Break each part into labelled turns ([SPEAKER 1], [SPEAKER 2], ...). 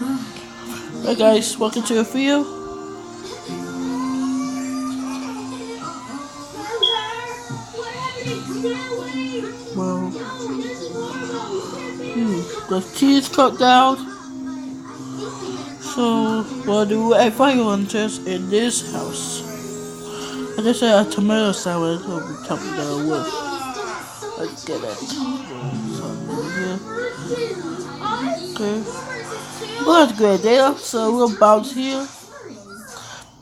[SPEAKER 1] Hey guys, welcome to a video. Well, the cheese cut down. So we'll do a fire hunters in this house. I just said a tomato salad will be coming down with. Let's get it. Okay. Well, that's a great idea. So we'll bounce here.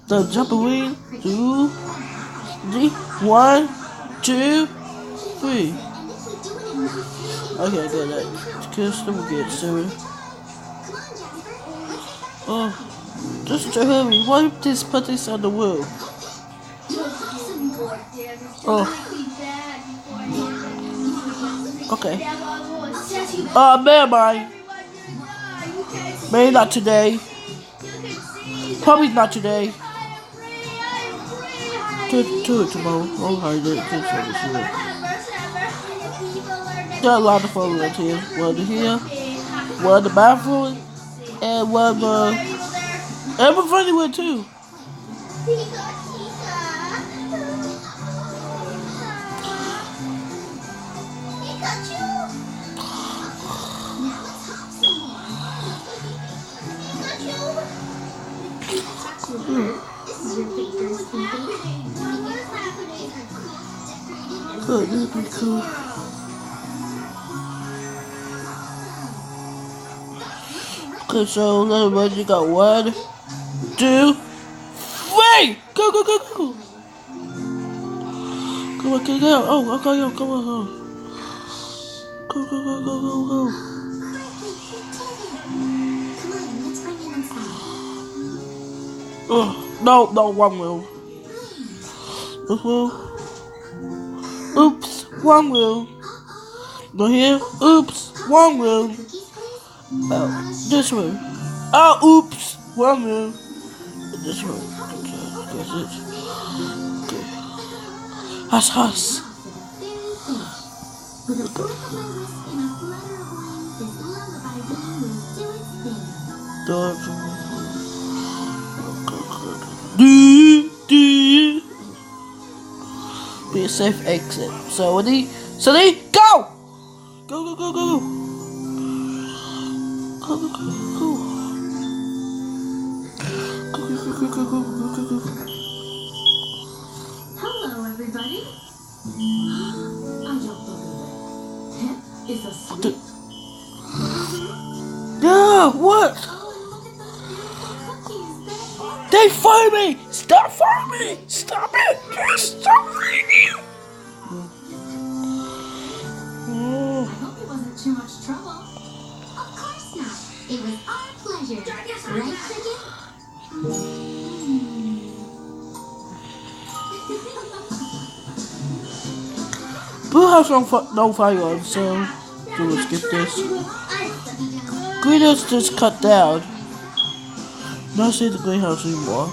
[SPEAKER 1] The jumping 2, 3, 1, 2, 3. Okay, I got that. Because we'll get soon. Oh, just to hurry. Why this put this on the wheel? Oh. Okay. Never mind. Maybe not today. Probably not today. Do it tomorrow. Oh, I did it. There are a lot of photos here. One here, one in the bathroom, and one and a funny one too. Oh, that'd be cool. Okay, so everybody, you got 1, 2, 3! Go, go, go, go! Come on, get out! Oh, okay, yo, come on, go, go, go, go, go, go! Oh, no, one wheel. This wheel. Oops, one wheel. Go here. Oops, one wheel. Oh, this way. Oh, oops, one wheel. This way. Okay. Hush, hush. Be a safe exit. So ready, go! Go, go, go, go! Go, go, go, go! Go, go, go, go, go, go, go, go.
[SPEAKER 2] Hello, everybody. I don't believe it. Pip is asleep.
[SPEAKER 1] Yeah, what? They fired me! Stop firing me! Stop it! Please stop firing me!
[SPEAKER 2] I hope it wasn't too much trouble. Of course not. It was our pleasure. Right, Cricket?
[SPEAKER 1] Blue has no fire on, so we'll skip this. Green is just cut down. Not see the greenhouse anymore.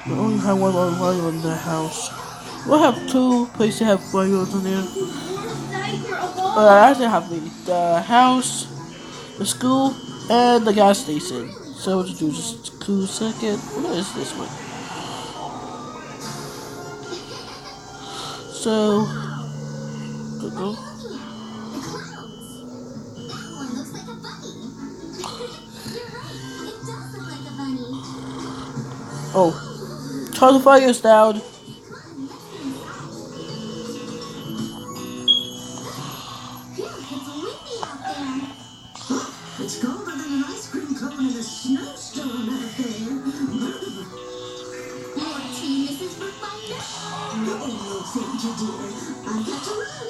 [SPEAKER 1] We only have one more fire in the house. We'll have 2 places to have fires in there. I actually have the house, the school, and the gas station. So we'll just do just a cool second. What is this one? So, go. Oh, turn the fires down.
[SPEAKER 2] It's colder than an ice cream cone in a snowstorm out there. Your team misses for fire. Oh, thank you, dear. I've got to run.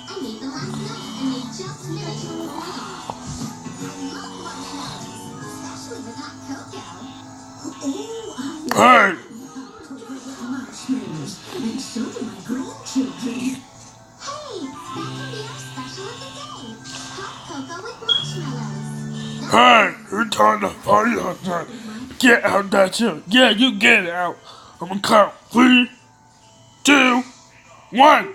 [SPEAKER 2] I made them last night and they just finished. I love marshmallows, especially with hot cocoa. Oh,
[SPEAKER 1] Hey!
[SPEAKER 2] marshmallows, and so do my grandchildren. Hey, that can be our special of the day. Hot cocoa with marshmallows.
[SPEAKER 1] Hey! You're trying to fire hunter. Get out that shit. Yeah, you get out. I'm gonna count 3, 2, 1.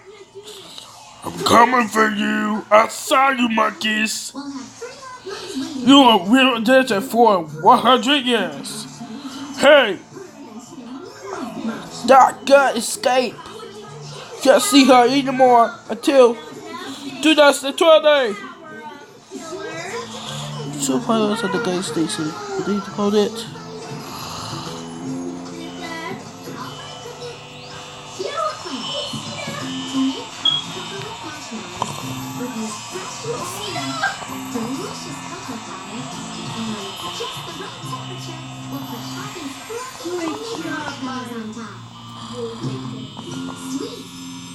[SPEAKER 1] I'm coming for you. I saw you, monkeys.
[SPEAKER 2] We'll have 3 more months waiting.
[SPEAKER 1] You are real danger for 100 years. Hey, that girl escaped. Can't see her anymore until 2020. Two pilots at the gas station. You need to hold it.
[SPEAKER 2] Here's the plan. To make hot cocoa with marshmallows, we'll use fresh yourself, delicious cocoa powder, and just the right temperature, we'll put hot and fluffy marshmallows on top. Sweet.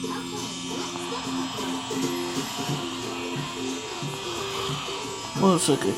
[SPEAKER 2] Okay, let's get cooking.
[SPEAKER 1] 1 second.
[SPEAKER 2] Can I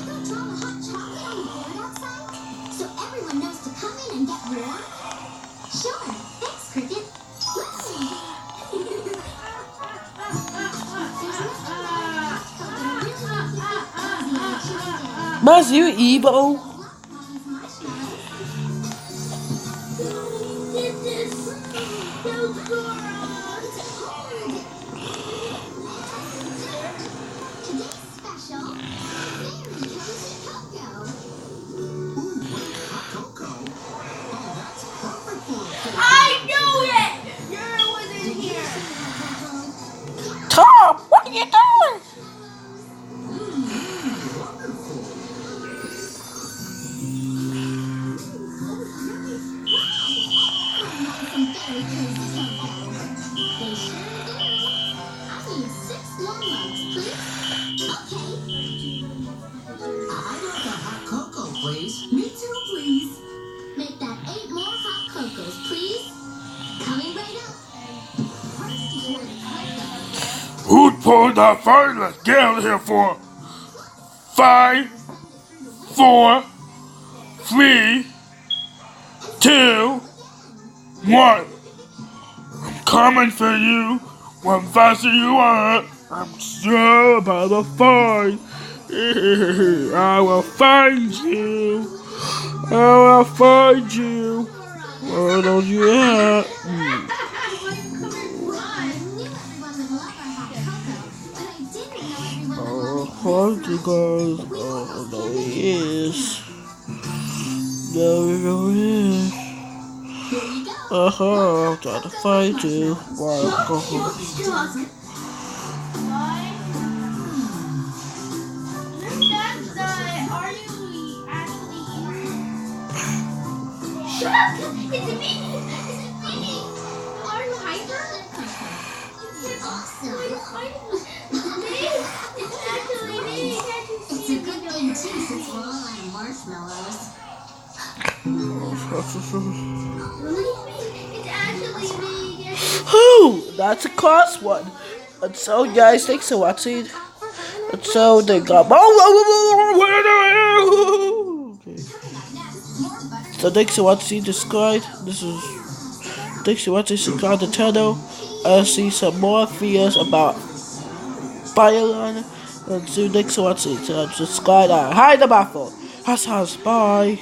[SPEAKER 2] go draw a hot chocolate on the board outside? So everyone knows to come in and get warm? Sure. Thanks, Cricket.
[SPEAKER 1] Mas you evil. Tom, what are you doing?
[SPEAKER 2] Me too, please. Make that 8 more hot cocos, please. Coming right up.
[SPEAKER 1] Who pulled that fire? Let's get out of here for 5, 4, 3, 2, 1. I'm coming for you. One faster you are. I'm sure about the fight. I will find you. I will find you. Where don't you at? Find you guys. Oh, no, he is. No, he is. I'm trying to find you. Why? Go home.
[SPEAKER 2] Shut up! It's me! Are you hyper? Awesome. It's actually me. It's a good thing too, since we're all out of marshmallows. It's actually me.
[SPEAKER 1] Whew, that's a close one. And so, guys, thanks for watching. And so, they got. Okay. So, thanks for watching. Subscribe. Thanks for watching. Subscribe to the channel. I'll see some more videos about Bioline. And so, thanks for watching. So, subscribe. Hi, the Baffle. Bye.